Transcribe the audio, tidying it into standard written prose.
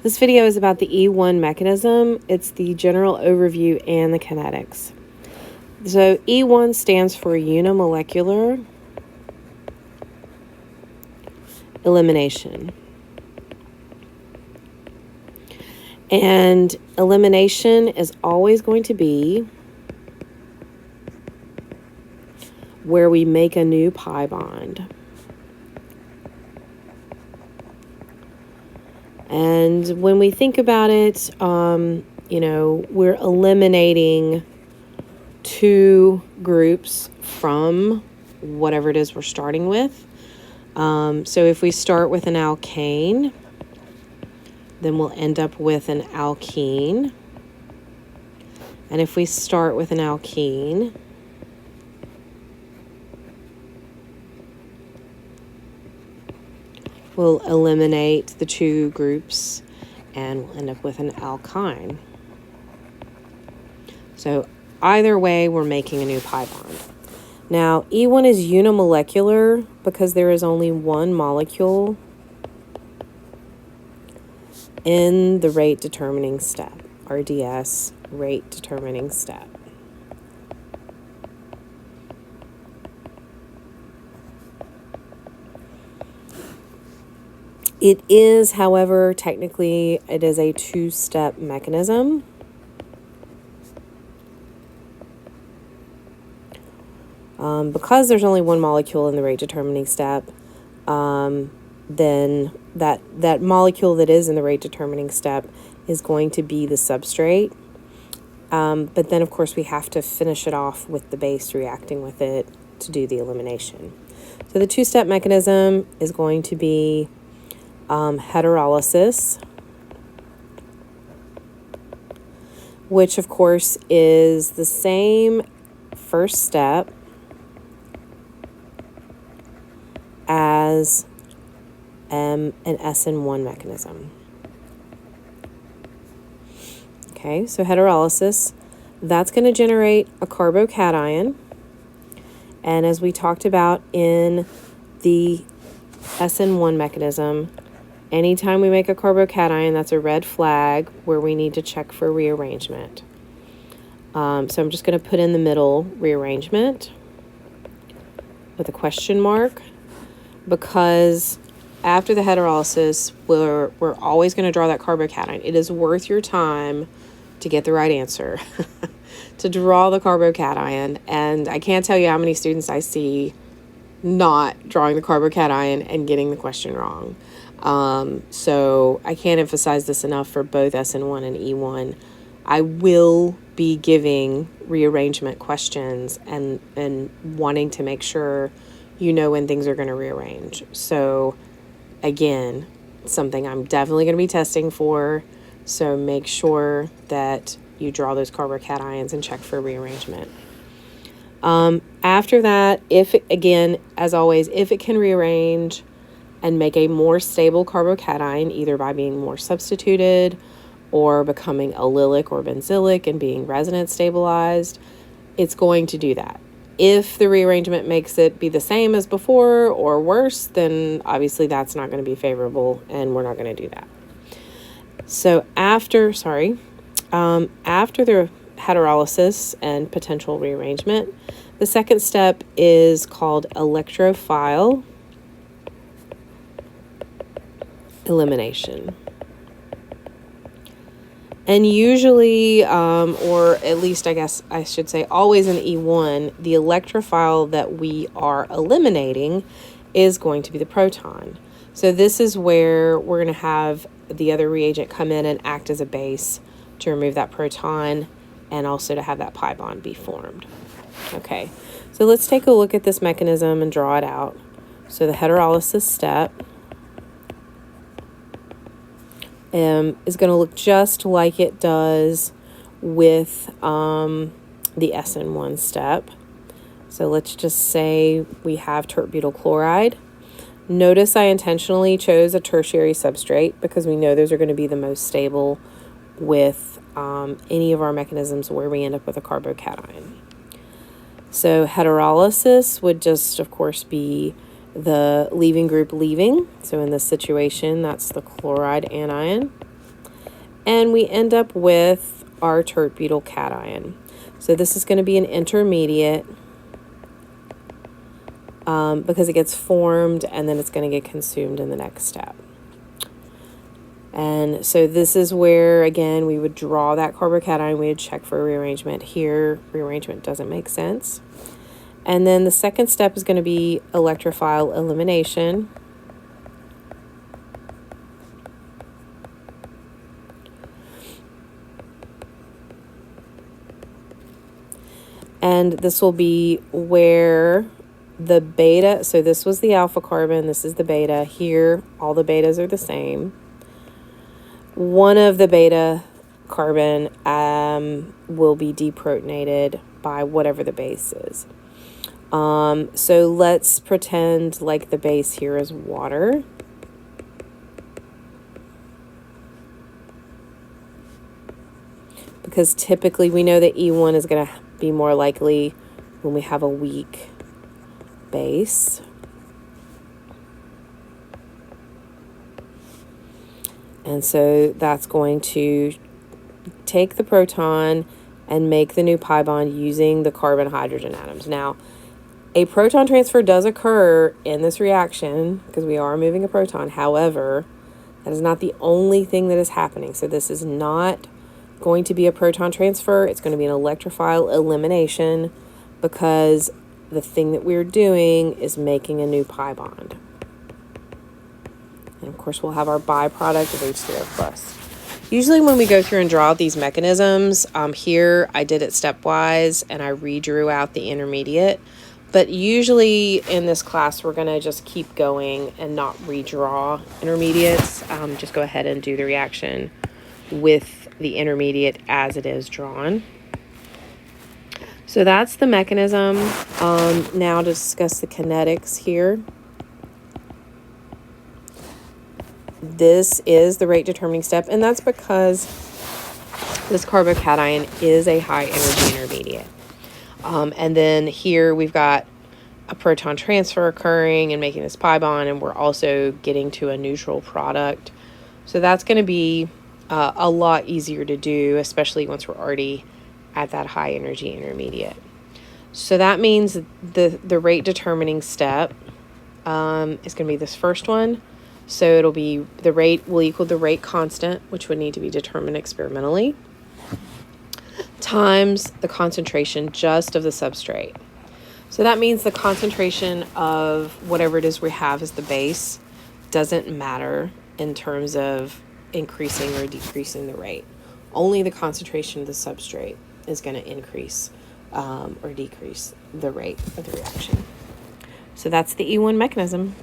This video is about the E1 mechanism. It's the general overview and the kinetics. So E1 stands for unimolecular elimination. And elimination is always going to be where we make a new pi bond. And when we think about it, we're eliminating two groups from whatever it is we're starting with. So if we start with an alkane, then we'll end up with an alkene. And if we start with an alkene, we'll eliminate the two groups and we'll end up with an alkyne. So either way, we're making a new pi bond. Now, E1 is unimolecular because there is only one molecule in the rate determining step, RDS, rate determining step. It is, however, technically, it is a two-step mechanism. Because there's only one molecule in the rate determining step, then that molecule that is in the rate determining step is going to be the substrate. But then, of course, we have to finish it off with the base reacting with it to do the elimination. So the two-step mechanism is going to be heterolysis, which, of course, is the same first step as an SN1 mechanism. Okay, so heterolysis, that's going to generate a carbocation. And as we talked about in the SN1 mechanism, anytime we make a carbocation, that's a red flag where we need to check for rearrangement. So I'm just going to put in the middle rearrangement with a question mark, because after the heterolysis, we're always going to draw that carbocation. It is worth your time to get the right answer, to draw the carbocation. And I can't tell you how many students I see not drawing the carbocation and getting the question wrong. So I can't emphasize this enough for both SN1 and E1. I will be giving rearrangement questions and wanting to make sure you know when things are going to rearrange. So again, something I'm definitely going to be testing for. So make sure that you draw those carbocations and check for rearrangement. After that, as always, if it can rearrange and make a more stable carbocation, either by being more substituted or becoming allylic or benzylic and being resonance stabilized, it's going to do that. If the rearrangement makes it be the same as before or worse, then obviously that's not going to be favorable and we're not going to do that. So after the heterolysis and potential rearrangement, the second step is called electrophile elimination. And usually, or at least I guess I should say always in E1, the electrophile that we are eliminating is going to be the proton. So this is where we're going to have the other reagent come in and act as a base to remove that proton and also to have that pi bond be formed. Okay, so let's take a look at this mechanism and draw it out. So the heterolysis step is going to look just like it does with the SN1 step. So let's just say we have tert-butyl chloride. Notice I intentionally chose a tertiary substrate because we know those are going to be the most stable with any of our mechanisms where we end up with a carbocation. So heterolysis would just, of course, be the leaving group leaving. So in this situation, that's the chloride anion. and we end up with our tert-butyl cation. So this is going to be an intermediate because it gets formed and then it's going to get consumed in the next step. And so this is where, again, we would draw that carbocation. We would check for rearrangement. Here, rearrangement doesn't make sense. And then the second step is going to be electrophile elimination. And this will be where the beta, so this was the alpha carbon, this is the beta. Here, all the betas are the same. One of the beta carbon will be deprotonated by whatever the base is. So let's pretend like the base here is water. Because typically we know that E1 is going to be more likely when we have a weak base. And so that's going to take the proton and make the new pi bond using the carbon-hydrogen atoms. Now, a proton transfer does occur in this reaction because we are moving a proton. However, that is not the only thing that is happening. So this is not going to be a proton transfer. It's going to be an electrophile elimination because the thing that we're doing is making a new pi bond. And of course, we'll have our byproduct of H2O plus. Usually when we go through and draw out these mechanisms, here I did it stepwise and I redrew out the intermediate. But usually in this class, we're going to just keep going and not redraw intermediates. Just go ahead and do the reaction with the intermediate as it is drawn. So that's the mechanism. Now to discuss the kinetics here. This is the rate determining step, and that's because this carbocation is a high energy intermediate. And then here we've got a proton transfer occurring and making this pi bond, and we're also getting to a neutral product. So that's going to be a lot easier to do, especially once we're already at that high energy intermediate. So that means the rate determining step is going to be this first one. So it'll be the rate will equal the rate constant, which would need to be determined experimentally, times the concentration just of the substrate. So that means the concentration of whatever it is we have as the base doesn't matter in terms of increasing or decreasing the rate. Only the concentration of the substrate is going to increase or decrease the rate of the reaction. So that's the E1 mechanism.